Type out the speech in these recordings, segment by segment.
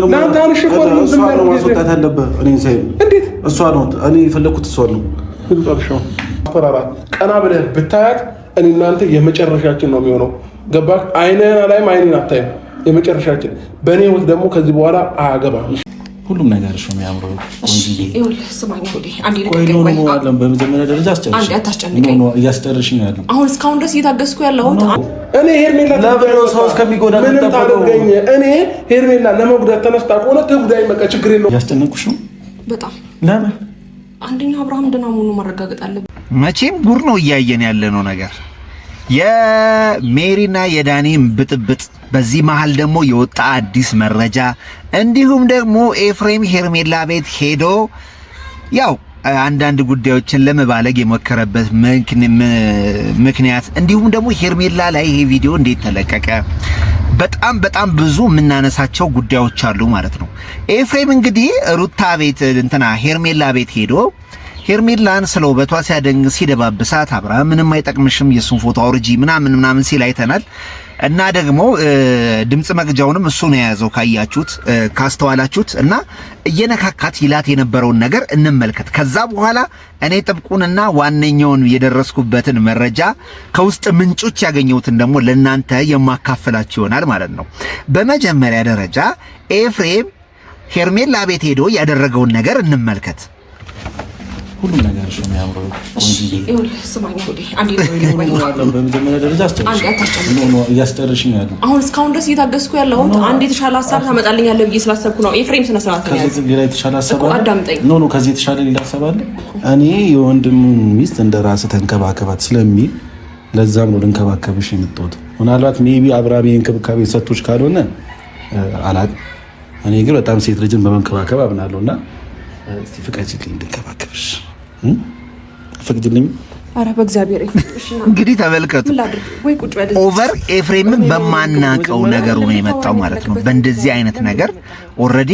ለአንተ አንሽቆር ምን ነው ማስወጣት አለበት። እኔን ሳይ እንዴት እሷ ነው እኔ የፈለኩት እሷ ነው። እንጣብሽው አፈራራት ቀና ብለህ ብታያት እኔ እናንተ የመጨረሻችን ነው የሚሆነው። ገባህ? አይነና ላይም አይኔን አታይም። የመጨረሻችን በእኔ ህይወት ደግሞ ከዚህ በኋላ አያገባም። ሁሉም ነገር እሺ የሚያምረው ቆንጆ ይኸውልህ፣ ስማኝ ወዴ አንዴ ነው በመጀመሪያ ደረጃ አስጨርሽኝ ነው እያስጨርሽኝ ያለው። አሁን እስካሁን ድረስ እየታገስኩ ያለሁት እኔ ሄርሜላ ለብሎ ሰው እስከሚጎዳ ምን ታደርገኝ? እኔ ሄርሜላ ለመጉዳት ተነስታ ከሆነ ትጉዳይ፣ በቃ ችግር የለውም። ያስጨነቅኩሽ ነው በጣም። ለምን? አንደኛ አብርሃም ደህና መሆኑን ማረጋገጥ አለብን። መቼም ጉር ነው እያየን ያለነው ነገር የሜሪና የዳኒም ብጥብጥ፣ በዚህ መሃል ደግሞ የወጣ አዲስ መረጃ፣ እንዲሁም ደግሞ ኤፍሬም ሄርሜላ ቤት ሄዶ ያው አንዳንድ ጉዳዮችን ለመባለግ የሞከረበት ምክንያት፣ እንዲሁም ደግሞ ሄርሜላ ላይ ይሄ ቪዲዮ እንዴት ተለቀቀ፣ በጣም ብዙ የምናነሳቸው ጉዳዮች አሉ ማለት ነው። ኤፍሬም እንግዲህ ሩታ ቤት ሄርሜላ ቤት ሄዶ ሄርሜላን ስለ ውበቷ ሲደባብሳት አብርሃም ምንም አይጠቅምሽም የሱን ፎቶ አውርጂ ምናምን ሲል አይተናል። እና ደግሞ ድምጽ መግጃውንም እሱ ነው የያዘው ካስተዋላችሁት። እና እየነካካት ይላት የነበረውን ነገር እንመልከት። ከዛ በኋላ እኔ ጥብቁንና ዋነኛውን የደረስኩበትን መረጃ ከውስጥ ምንጮች ያገኘሁትን ደግሞ ለናንተ የማካፈላችሁ ይሆናል ማለት ነው። በመጀመሪያ ደረጃ ኤፍሬም ሄርሜላ ቤት ሄዶ ያደረገውን ነገር እንመልከት። ሁሉም ነገር እሺ የሚያምረው ቆንጆ ይኸውልህ፣ ስማኝ ወዴ አንዴ በመጀመሪያ ደረጃ እያስጨርሽኝ ያለው። አሁን እስካሁን ድረስ እየታገስኩ ያለሁት አንድ የተሻለ ሀሳብ ታመጣልኛለህ ብዬ ስላሰብኩ ነው። ኤፍሬም ስነ ስርዓት ነው። ከዚህ ሌላ የተሻለ ሀሳብ አለ? አዳምጠኝ። ኖ ከዚህ የተሻለ ሌላ ሀሳብ አለ? እኔ የወንድሙን ሚስት እንደ ራስህ ተንከባከባት ስለሚል ለዛም ነው ልንከባከብሽ የመጣሁት። ምናልባት ሜቢ አብርሃም እንክብካቤ ሰጥቶሽ ካልሆነ አላውቅም። እኔ ግን በጣም ሴት ልጅን በመንከባከብ አምናለሁና እስቲ ፍቀጂልኝ እንድንከባከብሽ። ፍቅድልኝ። አረ በእግዚአብሔር እንግዲህ ተመልከቱ። ኦቨር ኤፍሬምን በማናቀው ነገሩ ነው የመጣው ማለት ነው። በእንደዚህ አይነት ነገር ኦልሬዲ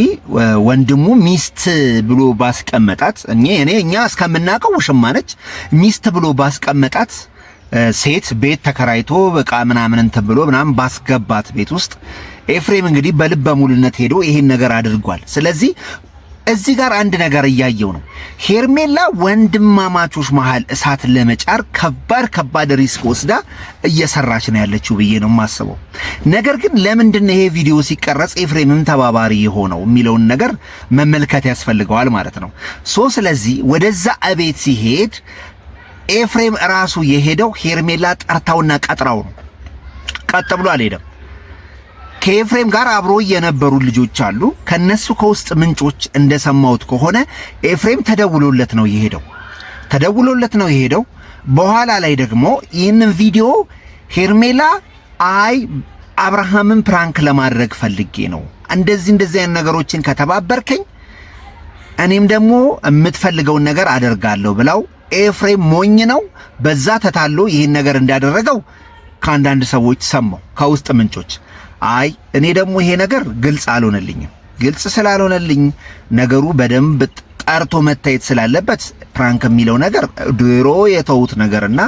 ወንድሙ ሚስት ብሎ ባስቀመጣት እኛ እስከምናቀው ውሽማ ነች። ሚስት ብሎ ባስቀመጣት ሴት ቤት ተከራይቶ በቃ ምናምን ተብሎ ምናምን ባስገባት ቤት ውስጥ ኤፍሬም እንግዲህ በልበ ሙሉነት ሄዶ ይሄን ነገር አድርጓል። ስለዚህ እዚህ ጋር አንድ ነገር እያየው ነው። ሄርሜላ ወንድማማቾች መሃል እሳት ለመጫር ከባድ ሪስክ ወስዳ እየሰራች ነው ያለችው ብዬ ነው የማስበው። ነገር ግን ለምንድን ነው ይሄ ቪዲዮ ሲቀረጽ ኤፍሬምም ተባባሪ የሆነው የሚለውን ነገር መመልከት ያስፈልገዋል ማለት ነው። ስለዚህ ወደዛ አቤት ሲሄድ ኤፍሬም ራሱ የሄደው ሄርሜላ ጠርታውና ቀጥራው ነው። ቀጥ ብሎ አልሄደም። ከኤፍሬም ጋር አብሮ የነበሩ ልጆች አሉ። ከነሱ ከውስጥ ምንጮች እንደሰማሁት ከሆነ ኤፍሬም ተደውሎለት ነው የሄደው። በኋላ ላይ ደግሞ ይህንን ቪዲዮ ሄርሜላ አብርሃምን ፕራንክ ለማድረግ ፈልጌ ነው፣ እንደዚህ አይነት ነገሮችን ከተባበርከኝ እኔም ደግሞ የምትፈልገውን ነገር አደርጋለሁ ብለው ኤፍሬም ሞኝ ነው። በዛ ተታሎ ይህን ነገር እንዳደረገው ከአንዳንድ ሰዎች ሰማሁ፣ ከውስጥ ምንጮች። እኔ ደግሞ ይሄ ነገር ግልጽ አልሆነልኝም። ግልጽ ስላልሆነልኝ ነገሩ በደንብ ጠርቶ መታየት ስላለበት ፕራንክ የሚለው ነገር ድሮ የተውት ነገርና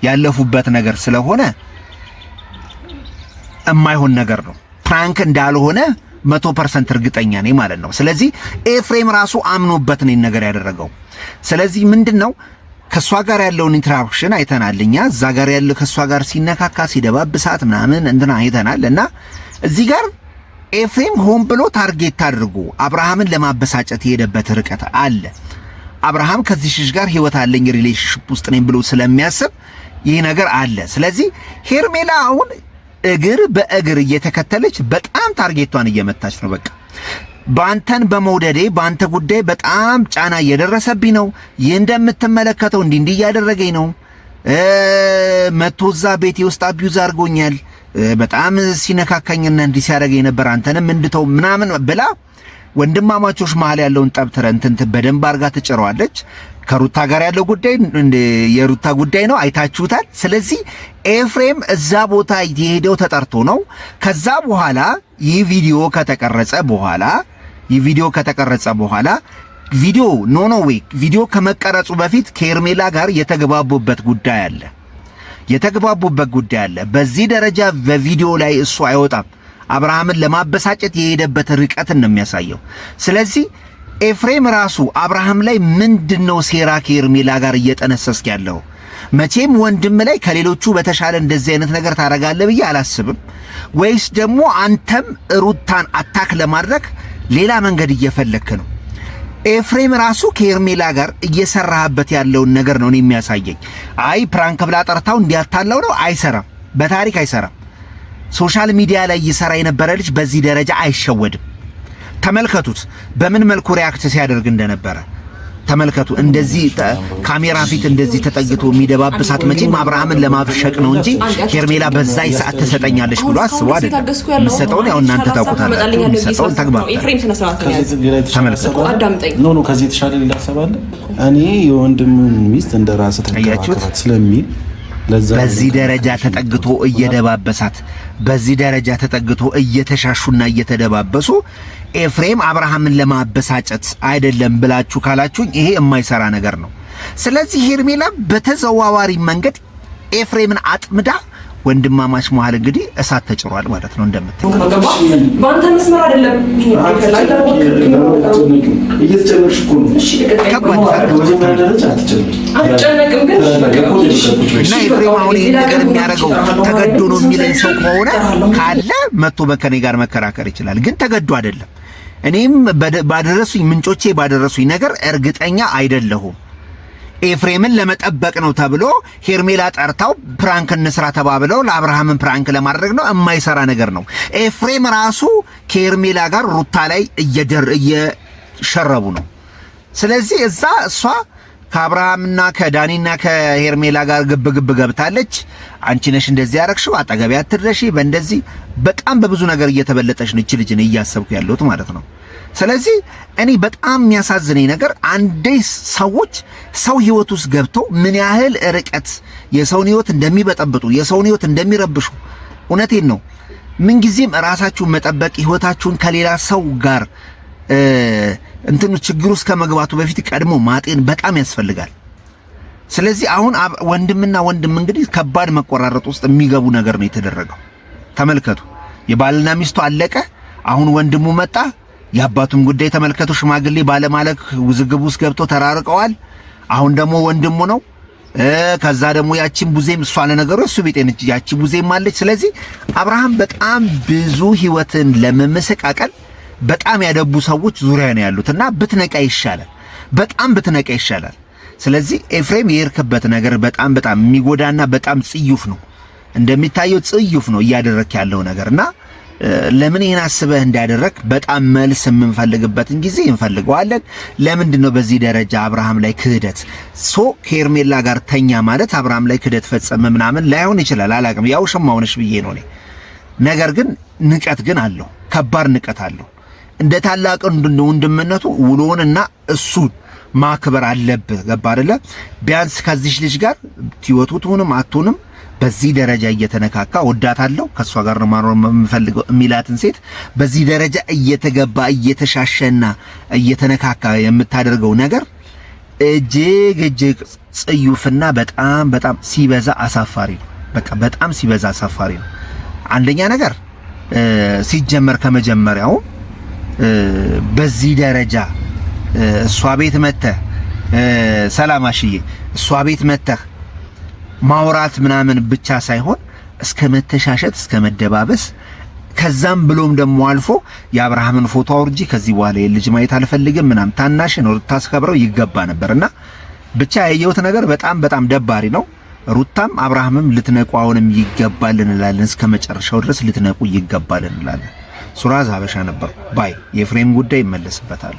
ያለፉበት ነገር ስለሆነ የማይሆን ነገር ነው። ፕራንክ እንዳልሆነ 100% እርግጠኛ ነኝ ማለት ነው። ስለዚህ ኤፍሬም ራሱ አምኖበት ነው ነገር ያደረገው። ስለዚህ ምንድነው ከሷ ጋር ያለውን ኢንተራክሽን አይተናልኛ። እዛ ጋር ያለው ከሷ ጋር ሲነካካ ሲደባብሳት ምናምን አይተናል። እና እዚህ ጋር ኤፍሬም ሆን ብሎ ታርጌት አድርጎ አብርሃምን ለማበሳጨት የሄደበት ርቀት አለ። አብርሃም ከዚህ ሽሽ ጋር ህይወት አለኝ ሪሌሽንሺፕ ውስጥ ነኝ ብሎ ስለሚያስብ ይሄ ነገር አለ። ስለዚህ ሄርሜላ አሁን እግር በእግር እየተከተለች በጣም ታርጌቷን እየመታች ነው። በቃ ባንተን በመውደዴ ባንተ ጉዳይ በጣም ጫና እየደረሰብኝ ነው። ይህ እንደምትመለከተው እንዲህ እያደረገኝ ነው። መቶዛ ቤቴ ውስጥ አቢዩዝ አድርጎኛል። በጣም ሲነካካኝና እንዲህ ሲያደርገኝ ነበር። አንተንም እንድተው ምናምን ብላ ወንድማማቾች መሃል ያለውን ጠብትረ በደንብ አድርጋ ትጭረዋለች። ከሩታ ጋር ያለው ጉዳይ የሩታ ጉዳይ ነው፣ አይታችሁታል። ስለዚህ ኤፍሬም እዛ ቦታ የሄደው ተጠርቶ ነው። ከዛ በኋላ ይህ ቪዲዮ ከተቀረጸ በኋላ ቪዲዮ ከመቀረጹ በፊት ከሄርሜላ ጋር የተግባቡበት ጉዳይ አለ። በዚህ ደረጃ በቪዲዮ ላይ እሱ አይወጣም። አብርሃምን ለማበሳጨት የሄደበት ርቀትን ነው የሚያሳየው። ስለዚህ ኤፍሬም ራሱ አብርሃም ላይ ምንድነው ሴራ ከሄርሜላ ጋር እየጠነሰስክ ያለው? መቼም ወንድም ላይ ከሌሎቹ በተሻለ እንደዚህ አይነት ነገር ታረጋለህ ብዬ አላስብም። ወይስ ደግሞ አንተም ሩታን አታክ ለማድረግ ሌላ መንገድ እየፈለክ ነው? ኤፍሬም ራሱ ከሄርሜላ ጋር እየሰራህበት ያለውን ነገር ነው የሚያሳየኝ። አይ ፕራንክ ብላ ጠርታው እንዲያታለው ነው። አይሰራም፣ በታሪክ አይሰራም። ሶሻል ሚዲያ ላይ ይሰራ የነበረ ልጅ በዚህ ደረጃ አይሸወድም። ተመልከቱት በምን መልኩ ሪያክት ሲያደርግ እንደነበረ ተመልከቱ። እንደዚህ ካሜራ ፊት እንደዚህ ተጠግቶ የሚደባብሳት መቼም አብርሃምን ለማብሸቅ ነው እንጂ ሄርሜላ በዛ ሰዓት ተሰጠኛለች ብሎ አስቦ አይደለም። የምትሰጠውን ያው እናንተ ታውቁታላችሁ። የምትሰጠውን ተግባር ተመልከቱ። ኖ ከዚህ የተሻለ ሌላ ሀሳብ አለ። እኔ የወንድምን ሚስት እንደራስ ተንከባከባት ስለሚል በዚህ ደረጃ ተጠግቶ እየደባበሳት በዚህ ደረጃ ተጠግቶ እየተሻሹና እየተደባበሱ ኤፍሬም አብርሃምን ለማበሳጨት አይደለም ብላችሁ ካላችሁኝ ይሄ የማይሰራ ነገር ነው። ስለዚህ ሄርሜላ በተዘዋዋሪ መንገድ ኤፍሬምን አጥምዳ ወንድማማች መሃል እንግዲህ እሳት ተጭሯል ማለት ነው። እንደምትለው ባንተ መስመር አይደለም እየተጨነቅሽ እኮ ነው። ከባድ አትጨነቅም ግን እና ኤፍሬም አሁን ይሄን ነገር የሚያደርገው ተገዶ ነው የሚለኝ ሰው ከሆነ ካለ መጥቶ በከኔ ጋር መከራከር ይችላል። ግን ተገዶ አይደለም። እኔም ባደረሱኝ ምንጮቼ ባደረሱኝ ነገር እርግጠኛ አይደለሁም። ኤፍሬምን ለመጠበቅ ነው ተብሎ ሄርሜላ ጠርታው ፕራንክ እንስራ ተባብለው ለአብርሃምን ፕራንክ ለማድረግ ነው። የማይሰራ ነገር ነው። ኤፍሬም ራሱ ከሄርሜላ ጋር ሩታ ላይ እየሸረቡ ነው። ስለዚህ እዛ እሷ ከአብርሃምና ከዳኒና ከሄርሜላ ጋር ግብ ገብታለች። አንቺ ነሽ እንደዚህ ያረክሽው፣ አጠገቤ አትድረሺ፣ በእንደዚህ በጣም በብዙ ነገር እየተበለጠች ነው እቺ ልጅን እያሰብኩ ያለሁት ማለት ነው። ስለዚህ እኔ በጣም የሚያሳዝነኝ ነገር አንዴ ሰዎች ሰው ህይወት ውስጥ ገብተው ምን ያህል ርቀት የሰውን ህይወት እንደሚበጠብጡ የሰውን ህይወት እንደሚረብሹ እውነቴን ነው። ምን ጊዜም ራሳችሁን መጠበቅ ህይወታችሁን ከሌላ ሰው ጋር እንትኑ ችግር ውስጥ ከመግባቱ በፊት ቀድሞ ማጤን በጣም ያስፈልጋል። ስለዚህ አሁን ወንድምና ወንድም እንግዲህ ከባድ መቆራረጥ ውስጥ የሚገቡ ነገር ነው የተደረገው። ተመልከቱ፣ የባልና ሚስቱ አለቀ። አሁን ወንድሙ መጣ። የአባቱም ጉዳይ ተመልከቱ። ሽማግሌ ባለማለክ ውዝግብ ውስጥ ገብቶ ተራርቀዋል። አሁን ደግሞ ወንድሙ ነው። ከዛ ደግሞ ያቺን ቡዜም እሷ ለነገሩ እሱ ቤቴነች ያቺ ቡዜም አለች። ስለዚህ አብርሃም በጣም ብዙ ህይወትን ለመመሰቃቀል በጣም ያደቡ ሰዎች ዙሪያ ነው ያሉትና ብትነቃ ይሻላል፣ በጣም ብትነቃ ይሻላል። ስለዚህ ኤፍሬም የርክበት ነገር በጣም የሚጎዳና በጣም ጽዩፍ ነው። እንደሚታየው ጽዩፍ ነው እያደረክ ያለው ነገርና ለምን ይሄን አስበህ እንዳደረክ በጣም መልስ የምንፈልግበትን ጊዜ እንፈልገዋለን። ለምንድን ነው በዚህ ደረጃ አብርሃም ላይ ክህደት ከሄርሜላ ጋር ተኛ ማለት አብርሃም ላይ ክህደት ፈጸመ ምናምን ላይሆን ይችላል፣ አላቅም። ያው ሸማውነሽ ብዬ ነው እኔ። ነገር ግን ንቀት ግን አለው፣ ከባድ ንቀት አለው። እንደ ታላቅ ወንድምነቱ ውሎንና እሱን ማክበር አለብህ። ገባ አይደለ? ቢያንስ ከዚህ ልጅ ጋር ህይወቱ ትሁንም አትሁንም በዚህ ደረጃ እየተነካካ ወዳታለሁ ከሷ ጋር ነው ማኖር የምፈልገው የሚላትን ሴት በዚህ ደረጃ እየተገባ እየተሻሸና እየተነካካ የምታደርገው ነገር እጅግ ጽዩፍና በጣም ሲበዛ አሳፋሪ ነው። በቃ በጣም ሲበዛ አሳፋሪ ነው። አንደኛ ነገር ሲጀመር ከመጀመሪያው በዚህ ደረጃ እሷ ቤት መተህ ሰላማሽዬ እሷ ቤት መተህ ማውራት ምናምን ብቻ ሳይሆን እስከ መተሻሸት እስከ መደባበስ ከዛም ብሎም ደግሞ አልፎ የአብርሃምን ፎቶ አውርጂ ከዚህ በኋላ የልጅ ማየት አልፈልግም ምናምን ታናሽ ነው ልታስከብረው ይገባ ነበርና ብቻ ያየሁት ነገር በጣም ደባሪ ነው። ሩታም አብርሃምም ልትነቁ አሁንም ይገባል እንላለን። እስከ መጨረሻው ድረስ ልትነቁ ይገባል እንላለን። ሱራዝ ሀበሻ ነበር ባይ። የኤፍሬም ጉዳይ ይመለስበታል።